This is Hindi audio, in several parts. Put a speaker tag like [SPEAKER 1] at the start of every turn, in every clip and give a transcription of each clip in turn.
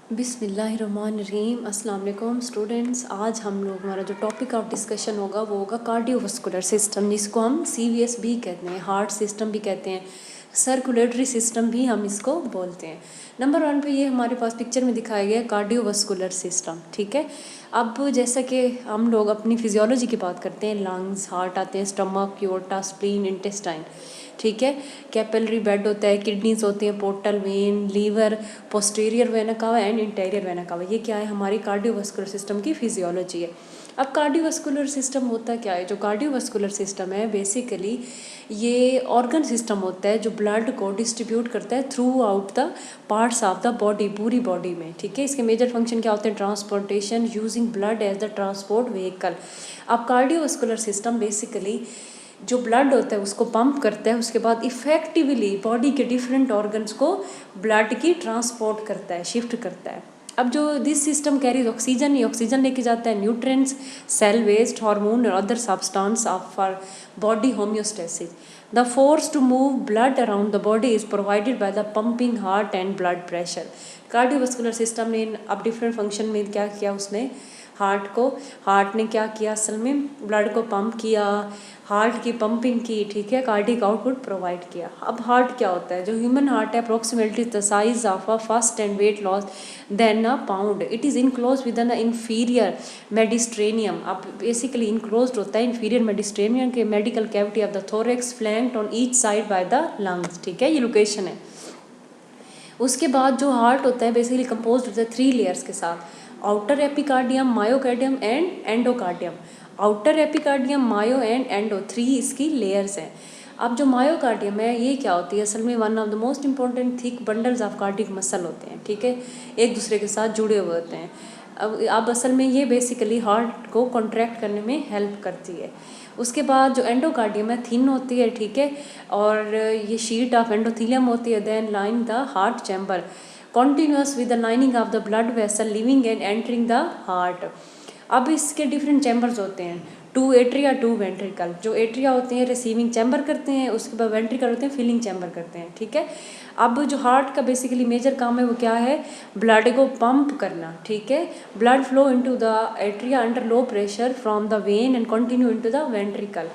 [SPEAKER 1] बिस्मिल्लाहिर्रहमानिर्रहीम। अस्सलाम वालेकुम स्टूडेंट्स। आज हम लोग हमारा जो टॉपिक ऑफ डिस्कशन होगा वो होगा कार्डियोवास्कुलर सिस्टम, जिसको हम सीवीएस भी कहते हैं, हार्ट सिस्टम भी कहते हैं, सर्कुलेटरी सिस्टम भी हम इसको बोलते हैं। नंबर 1 पे ये हमारे पास पिक्चर में दिखाया गया है कार्डियोवास्कुलर सिस्टम। ठीक है, अब जैसा कि हम लोग अपनी फिजियोलॉजी की बात करते हैं, लंग्स, हार्ट आते हैं, स्टमक, यूरोटा, स्प्लीन, इंटेस्टाइन। ठीक है, कैपिलरी बेड होता है, किडनीज होती हैं, portal vein, liver, posterior vena cava and interior vena cava. ये क्या है, हमारी कार्डियोवास्कुलर सिस्टम की फिजियोलॉजी है। अब कार्डियोवास्कुलर सिस्टम होता क्या है? जो कार्डियोवास्कुलर सिस्टम है बेसिकली ये ऑर्गन सिस्टम होता है जो ब्लड को डिस्ट्रीब्यूट करता है throughout the parts of the body, पूरी बॉडी में। ठीक है, इसके मेजर फंक्शन क्या होते हैं? Transportation using blood as the transport vehicle. अब कार्डियोवास्कुलर सिस्टम बेसिकली जो ब्लड होता है उसको पंप करता है, उसके बाद इफेक्टिवली बॉडी के डिफरेंट ऑर्गन्स को ब्लड की ट्रांसपोर्ट करता है, शिफ्ट करता है। अब जो दिस सिस्टम कैरीज ऑक्सीजन, ये ऑक्सीजन लेके जाता है, न्यूट्रिएंट्स, सेल वेस्ट, हार्मोन और other substance of for body homeostasis. The force to move blood around the body is provided by the pumping heart and blood pressure. Cardiovascular system ने अब डिफरेंट फंक्शन में क्या किया, उसने हार्ट ने क्या किया, असल में ब्लड को पंप किया, हार्ट की पंपिंग की। ठीक है, कार्डिक आउटपुट प्रोवाइड किया। अब हार्ट क्या होता है? जो ह्यूमन हार्ट है approximately the size of a fist and weight less than a pound. It is enclose with the inferior mediastinum. अब बेसिकली इनक्लोज होता है इंफीरियर मेडिस्ट्रेनियम के medical cavity of the thorax, flanked on each side by the lungs. ठीक है, ये लोकेशन है। उसके बाद जो हार्ट होता है बेसिकली कंपोज होता है 3 लेयर्स के साथ, outer epicardium, myocardium and endocardium. Outer epicardium, myo and endo, 3 इसकी लेयर्स हैं। अब जो मायोकार्डियम है ये क्या होती है? असल में one of the most important thick bundles of cardiac muscle होते हैं। ठीक है, एक दूसरे के साथ जुड़े हुए होते हैं। अब असल में ये बेसिकली हार्ट को कॉन्ट्रैक्ट करने में हेल्प करती है। उसके बाद जो एंडोकार्डियम है थिन होती है, ठीक है, और ये शीट ऑफ एंडोथीलियम होती है, then line the heart chamber continuous with the lining of the blood vessel leaving and entering the heart। अब इसके डिफरेंट चैम्बर्स होते हैं, 2 एट्रिया 2 वेंट्रिकल। जो एट्रिया होते हैं रिसीविंग चैम्बर करते हैं, उसके बाद वेंट्रिकल होते हैं फिलिंग चैम्बर करते हैं। ठीक है, अब जो हार्ट का बेसिकली मेजर काम है वो क्या है? ब्लड को पंप करना। ठीक है, blood flow into the atria under low pressure from the vein and continue into the ventricle.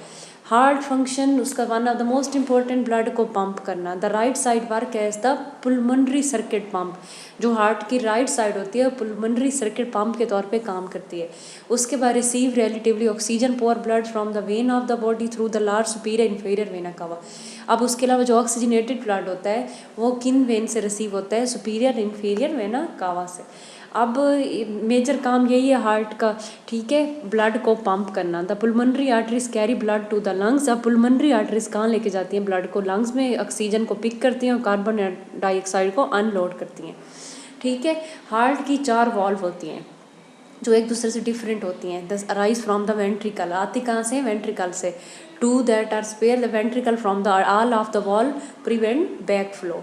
[SPEAKER 1] Heart function उसका one of the most important blood को पंप करना। The right side work as the pulmonary circuit pump. जो हार्ट की राइट साइड होती है पुलमनरी सर्किट पंप के तौर पे काम करती है। उसके बाद receive relatively oxygen poor blood from the vein of the body through the large superior inferior vena cava. अब उसके अलावा जो ऑक्सीजनेटेड ब्लड होता है वो किन वेन से रिसीव होता है? सुपीरियर इंफीरियर वेना कावा से। अब मेजर काम यही है हार्ट का, ठीक है, ब्लड को पंप करना। The pulmonary arteries carry blood to the lungs. अब पुलमनरी आर्टरीज कहाँ लेके जाती हैं ब्लड को? लंग्स में ऑक्सीजन को पिक करती हैं और कार्बन डाइऑक्साइड को अनलोड करती हैं। ठीक है, हार्ट की 4 वॉल्व होती हैं जो एक दूसरे से डिफरेंट होती हैं। दस अराइज फ्रॉम द वेंट्रिकल, आती कहाँ से? वेंट्रिकल से। 2 that are spare the ventricle from the all of the wall prevent back flow.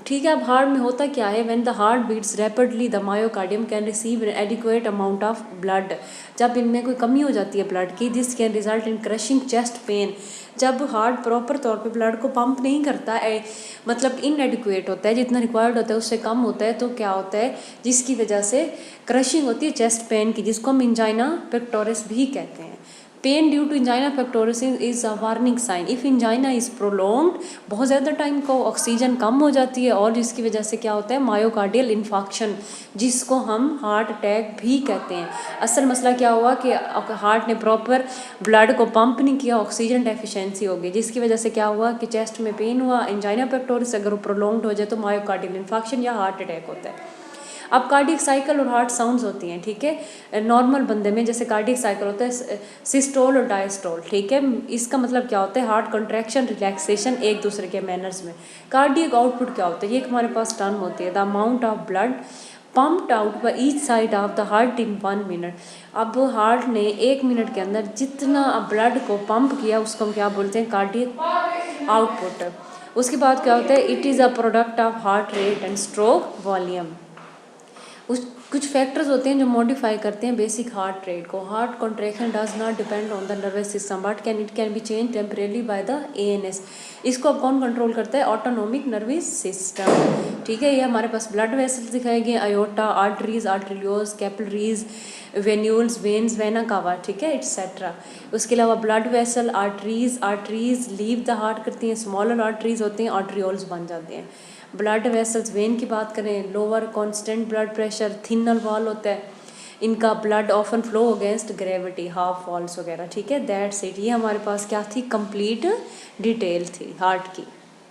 [SPEAKER 1] ठीक है, अब हार्ट में होता क्या है? When the heart beats rapidly the myocardium can receive an adequate amount of blood. जब इनमें कोई कमी हो जाती है ब्लड की, this can result in crushing chest pain. जब हार्ट प्रॉपर तौर पे ब्लड को पंप नहीं करता है, मतलब इनएडिक्वेट होता है, जितना रिक्वायर्ड होता है उससे कम होता है, तो क्या होता है? जिसकी वजह से क्रशिंग होती है चेस्ट पेन की, जिसको हम इंजाइना पेक्टोरिस भी कहते हैं। Pain due to angina pectoris is a warning sign. If angina is prolonged, बहुत ज़्यादा टाइम को ऑक्सीजन कम हो जाती है और जिसकी वजह से क्या होता है? मायोकार्डियल इन्फाक्शन, जिसको हम हार्ट अटैक भी कहते हैं। असल मसला क्या हुआ कि हार्ट ने प्रॉपर ब्लड को पंप नहीं किया, ऑक्सीजन डेफिशिएंसी हो गई, जिसकी वजह से क्या हुआ कि चेस्ट में पेन हुआ। इंजाइना पेक्टोरिस अगर वो प्रोलॉन्ग्ड हो जाए तो मायोकार्डियल इन्फाक्शन या हार्ट अटैक होता है। अब कार्डियक साइकिल और हार्ट साउंड्स होती हैं। ठीक है, नॉर्मल बंदे में जैसे कार्डियक साइकिल होता है सिस्टोल और डायस्टोल। ठीक है, इसका मतलब क्या होता है? हार्ट कंट्रैक्शन, रिलैक्सेशन, एक दूसरे के मैनर्स में। कार्डियक आउटपुट क्या होता है? ये हमारे पास टर्म होती है, the amount of blood pumped out by each side of the heart in 1 minute. अब हार्ट ने 1 मिनट के अंदर जितना ब्लड को पंप किया उसको हम क्या बोलते हैं? Cardiac output. उसके बाद क्या होता है? It is a product of heart rate and stroke volume. कुछ फैक्टर्स होते हैं जो मॉडिफाई करते हैं बेसिक हार्ट रेट को। Heart contraction does not depend on the nervous system but it can be change temporarily by the ANS। इसको अब कौन कंट्रोल करता है? Autonomic nervous system. ठीक है। ये हमारे पास ब्लड वेसल्स दिखाए गए, aorta, arteries, arterioles, capillaries, venules, veins, vena cava, ठीक है, एटसेट्रा। उसके अलावा blood vessel, arteries leave the heart करती हैं, स्मॉलर आर्टरीज होते हैं, आर्टरियोल्स बन जाते हैं। ब्लड वेसल्स, वेन की बात करें, lower constant blood pressure, thinner wall होता है, इनका blood often flow against gravity, half walls वगैरह, ठीक है। That's it. ये हमारे पास क्या थी, कंप्लीट डिटेल थी हार्ट की।